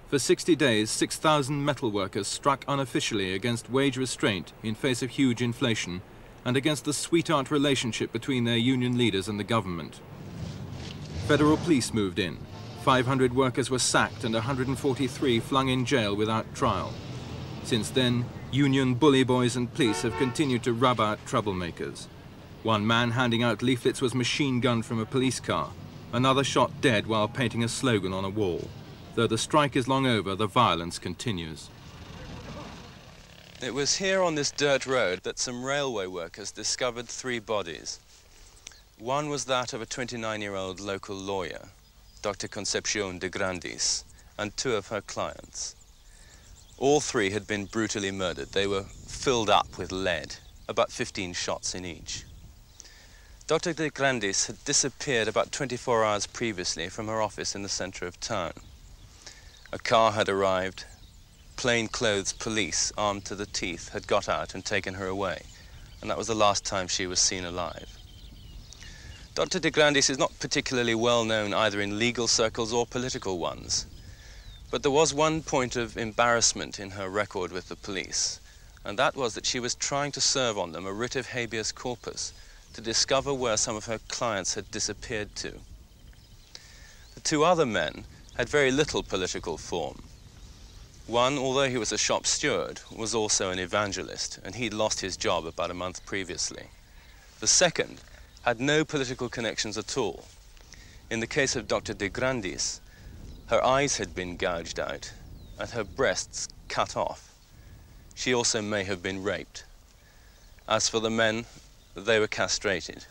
For 60 days, 6,000 metal workers struck unofficially against wage restraint in face of huge inflation and against the sweetheart relationship between their union leaders and the government. Federal police moved in. 500 workers were sacked and 143 flung in jail without trial. Since then, union bully boys and police have continued to rub out troublemakers. One man handing out leaflets was machine-gunned from a police car. Another shot dead while painting a slogan on a wall. Though the strike is long over, the violence continues. It was here on this dirt road that some railway workers discovered 3 bodies. One was that of a 29-year-old local lawyer, Dr. Concepcion de Grandis, and 2 of her clients. All 3 had been brutally murdered. They were filled up with lead, about 15 shots in each. Dr. de Grandis had disappeared about 24 hours previously from her office in the center of town. A car had arrived. Plainclothes police, armed to the teeth, had got out and taken her away, and that was the last time she was seen alive. Dr. de Grandis is not particularly well known either in legal circles or political ones, but there was one point of embarrassment in her record with the police, and that was that she was trying to serve on them a writ of habeas corpus to discover where some of her clients had disappeared to. The 2 other men had very little political form. One, although he was a shop steward, was also an evangelist, and he'd lost his job about a month previously. The second had no political connections at all. In the case of Dr. de Grandis, her eyes had been gouged out and her breasts cut off. She also may have been raped. As for the men, they were castrated.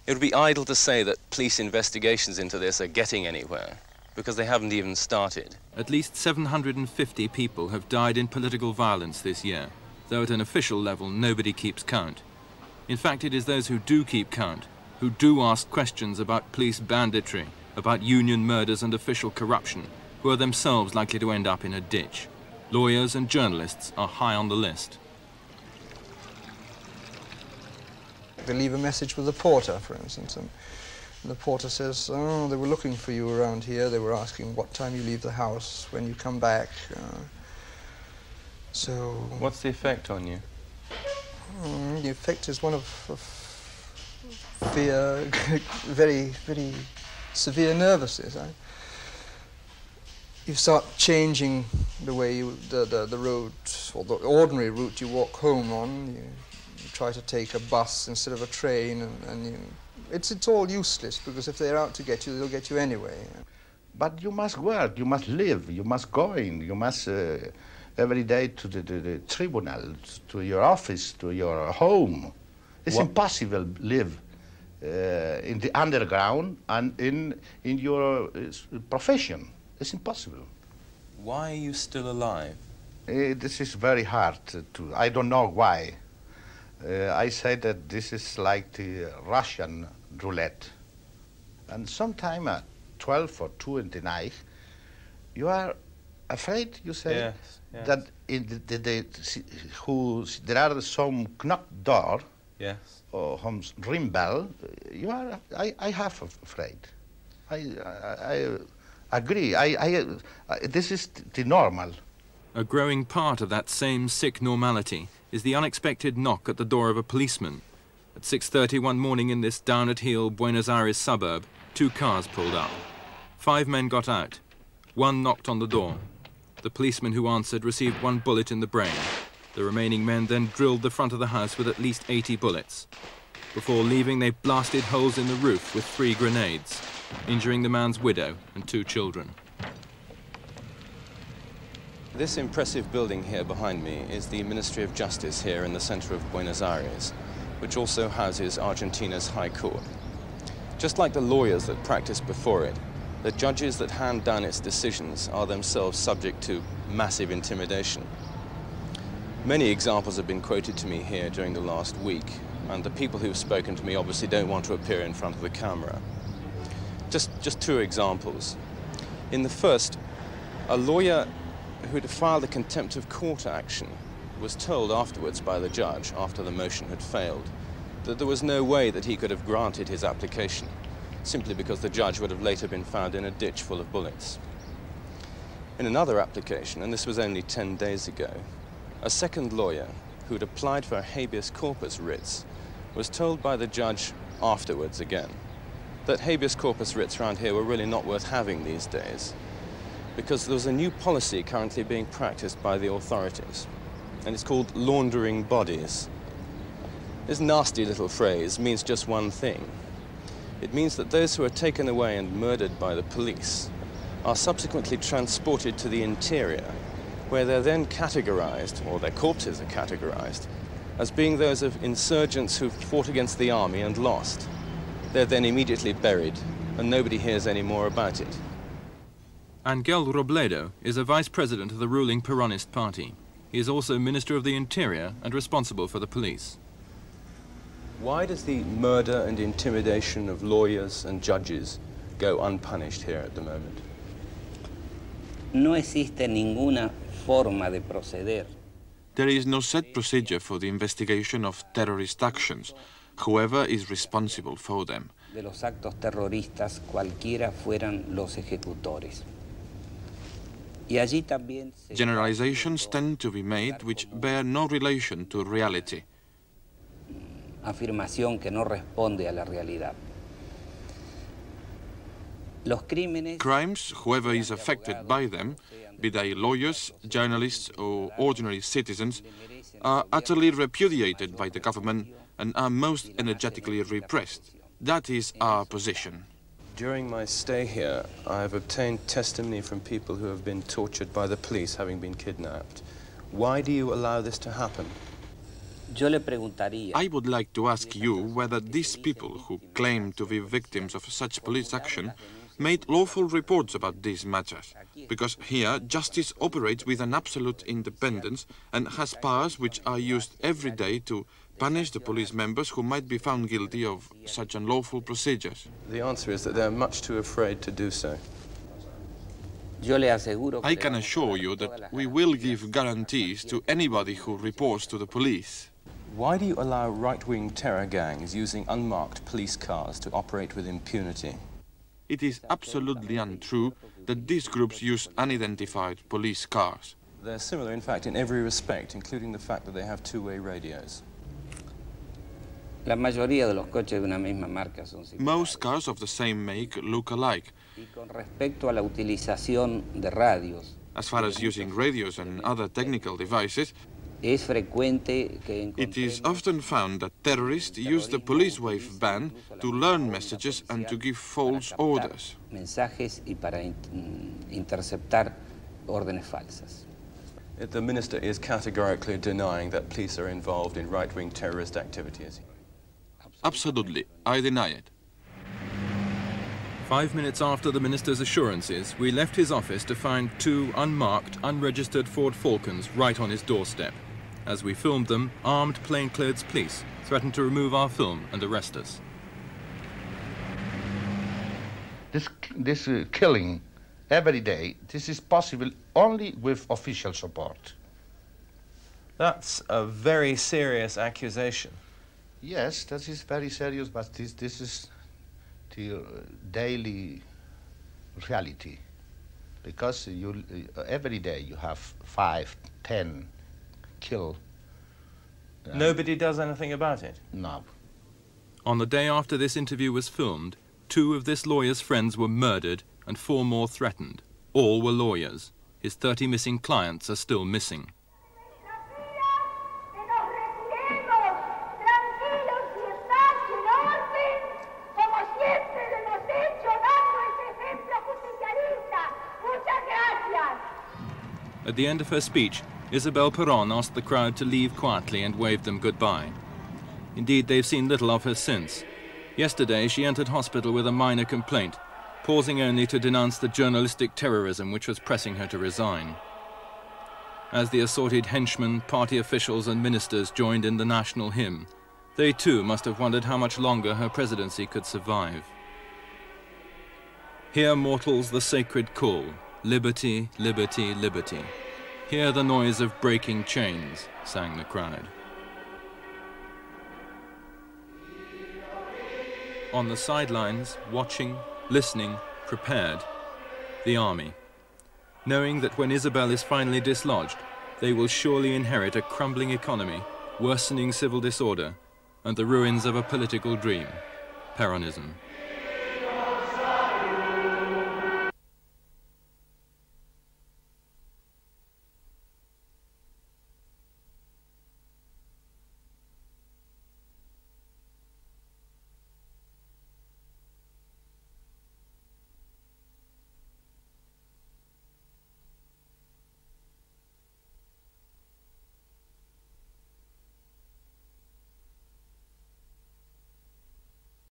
It would be idle to say that police investigations into this are getting anywhere, because they haven't even started. At least 750 people have died in political violence this year, though at an official level nobody keeps count. In fact, it is those who do keep count, who do ask questions about police banditry, about union murders and official corruption, who are themselves likely to end up in a ditch. Lawyers and journalists are high on the list. They leave a message with the porter, for instance, and the porter says, oh, they were looking for you around here. They were asking what time you leave the house, when you come back. So... What's the effect on you? The effect is one of fear, very, very severe nervousness. You start changing the way the road, or the ordinary route you walk home on. You try to take a bus instead of a train, and it's all useless, because if they're out to get you, they'll get you anyway. But you must work, you must live, you must go in, you must every day to the tribunal, to your office, to your home. It's impossible to live in the underground and in your profession. It's impossible. Why are you still alive? This is very hard to, I don't know why. I say that this is like the Russian roulette. And sometime at 12 or 2 in the night, you are afraid, you say, yes, yes. that in there are some knock door, yes, or some ring bell. You are, I have afraid. I agree. This is the normal. A growing part of that same sick normality is the unexpected knock at the door of a policeman. At 6:30 one morning in this down-at-heel Buenos Aires suburb, 2 cars pulled up. 5 men got out. 1 knocked on the door. The policeman who answered received 1 bullet in the brain. The remaining men then drilled the front of the house with at least 80 bullets. Before leaving, they blasted holes in the roof with 3 grenades, injuring the man's widow and 2 children. This impressive building here behind me is the Ministry of Justice here in the center of Buenos Aires, which also houses Argentina's High Court. Just like the lawyers that practice before it, the judges that hand down its decisions are themselves subject to massive intimidation. Many examples have been quoted to me here during the last week, and the people who've spoken to me obviously don't want to appear in front of the camera. Just 2 examples. In the first, a lawyer who'd filed a contempt of court action was told afterwards by the judge, after the motion had failed, that there was no way that he could have granted his application, simply because the judge would have later been found in a ditch full of bullets. In another application, and this was only 10 days ago, a second lawyer who'd applied for habeas corpus writs was told by the judge afterwards again that habeas corpus writs around here were really not worth having these days because there was a new policy currently being practiced by the authorities, and it's called laundering bodies. This nasty little phrase means just one thing. It means that those who are taken away and murdered by the police are subsequently transported to the interior, where they're then categorized, or their corpses are categorized, as being those of insurgents who've fought against the army and lost. They're then immediately buried, and nobody hears any more about it. Angel Robledo is a vice president of the ruling Peronist party. He is also Minister of the Interior and responsible for the police. Why does the murder and intimidation of lawyers and judges go unpunished here at the moment? No existe ninguna forma de proceder. There is no set procedure for the investigation of terrorist actions, whoever is responsible for them. De los actos terroristas, cualquiera fueran los ejecutores. Y allí también Generalizations tend to be made which bear no relation to reality. Afirmación que no responde a la realidad. Los crímenes, Crimes, whoever is affected by them, be they lawyers, journalists or ordinary citizens, are utterly repudiated by the government and are most energetically repressed. That is our position. During my stay here, I have obtained testimony from people who have been tortured by the police, having been kidnapped. Why do you allow this to happen? yo le preguntaría, I would like to ask you whether these people who claim to be victims of such police action made lawful reports about these matters, because here justice operates with an absolute independence and has powers which are used every day to punish the police members who might be found guilty of such unlawful procedures. The answer is that they're much too afraid to do so. yo le aseguro que I le can vamos a assure dar you todas that las we will give guarantees to anybody who reports to the police. Why do you allow right-wing terror gangs using unmarked police cars to operate with impunity? It is absolutely untrue that these groups use unidentified police cars. They're similar, in fact, in every respect, including the fact that they have two-way radios. La mayoría de los coches de una misma marca son similares. Most cars of the same make look alike. Y con respecto a la utilización de radios, As far as using radios and other technical devices, es frecuente que it is encontremos often found that terrorists use the police wave band to learn messages and to give false orders. mensajes y para interceptar órdenes falsas. The minister is categorically denying that police are involved in right-wing terrorist activities. Absolutely, I deny it. 5 minutes after the minister's assurances, we left his office to find two unmarked, unregistered Ford Falcons right on his doorstep. As we filmed them, armed plainclothes police threatened to remove our film and arrest us. This killing every day, this is possible only with official support. That's a very serious accusation. Yes, that is very serious, but this is the daily reality. Because every day you have 5, 10 killed. Nobody does anything about it? No. On the day after this interview was filmed, 2 of this lawyer's friends were murdered and 4 more threatened. All were lawyers. His 30 missing clients are still missing. At the end of her speech, Isabel Perón asked the crowd to leave quietly and waved them goodbye. Indeed, they've seen little of her since. Yesterday, she entered hospital with a minor complaint, pausing only to denounce the journalistic terrorism which was pressing her to resign. As the assorted henchmen, party officials and ministers joined in the national hymn, they too must have wondered how much longer her presidency could survive. Hear mortals the sacred call, liberty, liberty, liberty. Hear the noise of breaking chains, sang the crowd. On the sidelines, watching, listening, prepared, the army. knowing that when Isabel is finally dislodged, they will surely inherit a crumbling economy, worsening civil disorder, and the ruins of a political dream, Peronism.